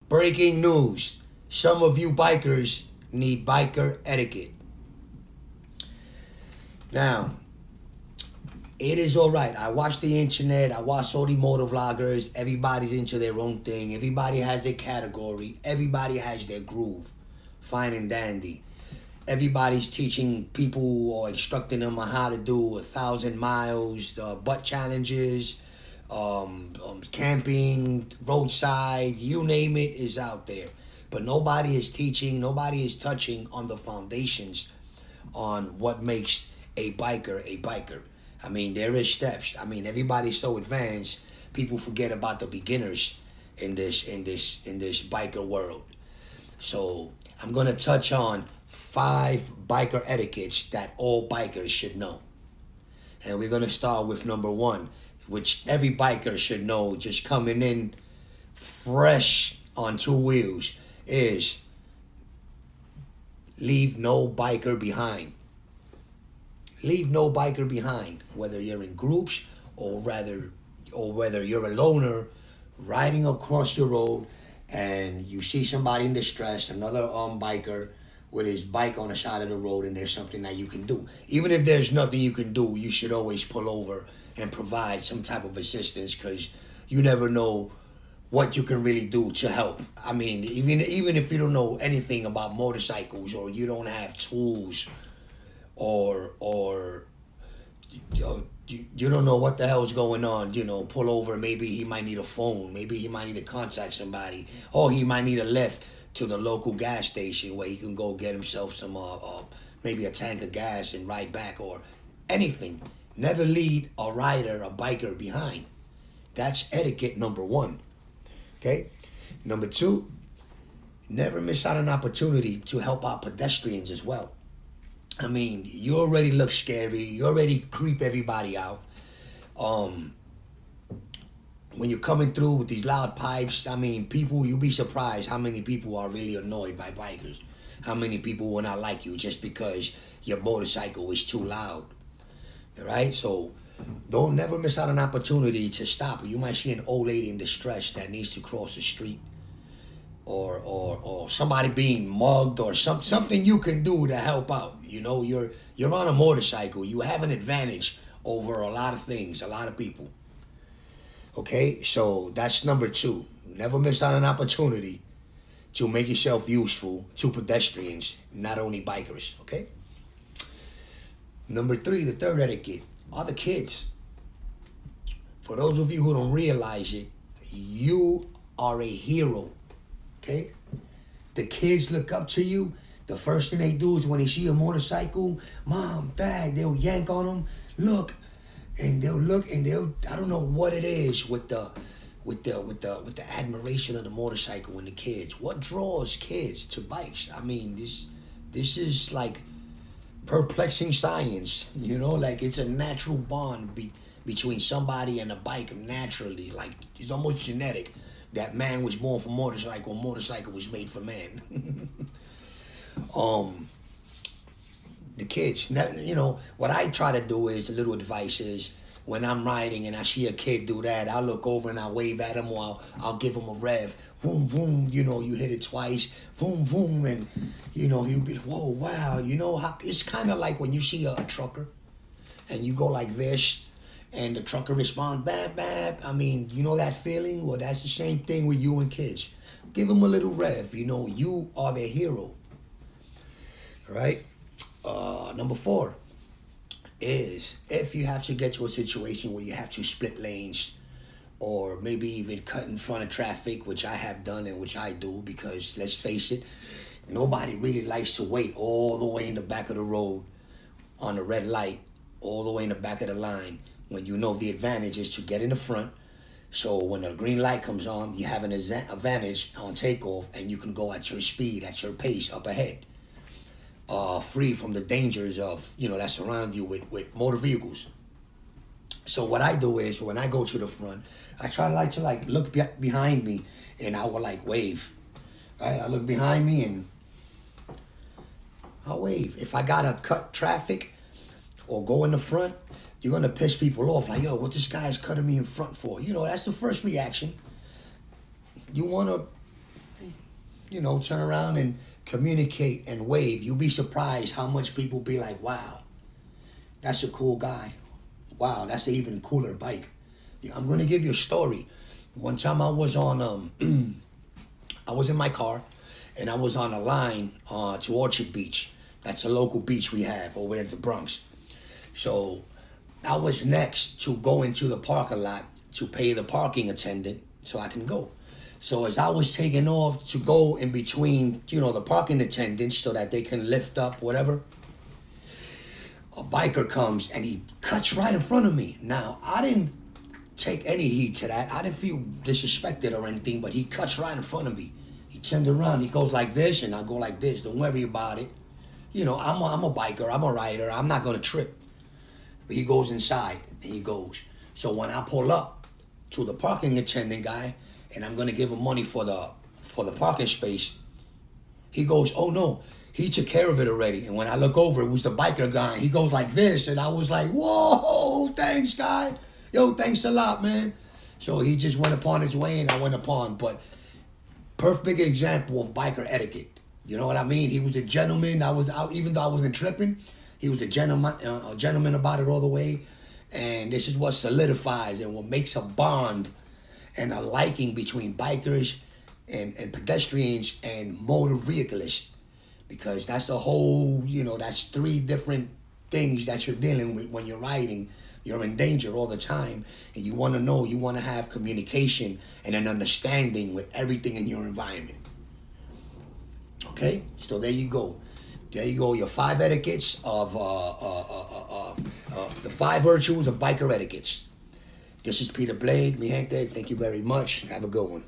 Breaking news. Some of you bikers need biker etiquette. Now, it is all right. I watch the internet. I watch all the motor vloggers. Everybody's into their own thing. Everybody has their category. Everybody has their groove. Fine and dandy. Everybody's teaching people or instructing them on how to do 1,000 miles, butt challenges, camping, roadside, you name it is out there. But nobody is teaching, nobody is touching on the foundations on what makes a biker a biker. I mean, there is steps. I mean, everybody's so advanced, people forget about the beginners in this biker world. So I'm gonna touch on 5 biker etiquettes that all bikers should know. And we're gonna start with number one, which every biker should know just coming in fresh on 2 wheels, is leave no biker behind. Leave no biker behind, whether you're in groups or whether you're a loner riding across the road and you see somebody in distress, another biker with his bike on the side of the road, and there's something that you can do. Even if there's nothing you can do, you should always pull over and provide some type of assistance, because you never know what you can really do to help. I mean, even if you don't know anything about motorcycles, or you don't have tools, or you don't know what the hell's going on, pull over. Maybe he might need a phone. Maybe he might need to contact somebody. Or he might need a lift to the local gas station where he can go get himself some, maybe a tank of gas and ride back, or anything. Never lead a rider, a biker behind. That's etiquette number one. Okay? Number two, never miss out an opportunity to help out pedestrians as well. I mean, you already look scary. You already creep everybody out. Um, when you're coming through with these loud pipes, I mean, people, you'll be surprised how many people are really annoyed by bikers. How many people will not like you just because your motorcycle is too loud. All right? So don't never miss out an opportunity to stop. You might see an old lady in distress that needs to cross the street, or somebody being mugged, or something you can do to help out. You're on a motorcycle. You have an advantage over a lot of things, a lot of people. Okay, so that's number two. Never miss out an opportunity to make yourself useful to pedestrians, not only bikers. Okay. Number three, the third etiquette, are the kids. For those of you who don't realize it, you are a hero. Okay? The kids look up to you. The first thing they do is when they see a motorcycle, mom, dad, they'll yank on them. Look, and they'll look, and I don't know what it is with the admiration of the motorcycle and the kids. What draws kids to bikes? I mean, this is like perplexing science. Like it's a natural bond between somebody and a bike naturally. Like it's almost genetic. That man was born for motorcycle was made for man. um, the kids, what I try to do is, a little advice is, when I'm riding and I see a kid do that, I'll look over and I'll wave at him, or I'll give him a rev. Boom, boom, you hit it twice. Boom, boom, and, he'll be like, whoa, wow. It's kind of like when you see a trucker and you go like this, and the trucker responds, bab, bab. I mean, that feeling? Well, that's the same thing with you and kids. Give them a little rev. You are their hero. All right? Number 4 is, if you have to get to a situation where you have to split lanes, or maybe even cut in front of traffic, which I have done and which I do, because let's face it, nobody really likes to wait all the way in the back of the road on a red light, all the way in the back of the line, when the advantage is to get in the front. So when the green light comes on, you have an advantage on takeoff, and you can go at your speed, at your pace up ahead, free from the dangers of, that surround you with motor vehicles. So what I do is, when I go to the front, I try to look behind me, and I will wave. Right? I look behind me and I'll wave. If I gotta cut traffic or go in the front, you're gonna piss people off. Like, yo, what this guy's cutting me in front for? That's the first reaction. You wanna turn around and communicate and wave. You'll be surprised how much people be like, wow, that's a cool guy. Wow, that's an even cooler bike. Yeah, I'm gonna give you a story. One time I was on I was in my car and I was on a line to Orchard Beach. That's a local beach we have over in the Bronx. So I was next to go into the parking lot to pay the parking attendant so I can go. So as I was taking off to go in between, the parking attendants so that they can lift up whatever, a biker comes and he cuts right in front of me. Now, I didn't take any heed to that. I didn't feel disrespected or anything, but he cuts right in front of me. He turned around, he goes like this, and I go like this. Don't worry about it. I'm a biker, I'm a rider, I'm not gonna trip. But he goes inside and he goes. So when I pull up to the parking attendant guy and I'm gonna give him money for the parking space, he goes, oh no, he took care of it already. And when I look over, it was the biker guy. And he goes like this, and I was like, whoa, thanks, guy. Yo, thanks a lot, man. So he just went upon his way, and I went upon. But perfect example of biker etiquette. You know what I mean? He was a gentleman. Even though I wasn't tripping, he was a gentleman about it all the way. And this is what solidifies and what makes a bond and a liking between bikers and pedestrians and motor vehiclists. Because that's a whole, that's three different things that you're dealing with when you're riding. You're in danger all the time, and you want to have communication and an understanding with everything in your environment. Okay, so there you go. There you go. Your 5 etiquettes of the 5 virtues of biker etiquettes. This is Peter Blade, mi gente. Thank you very much. Have a good one.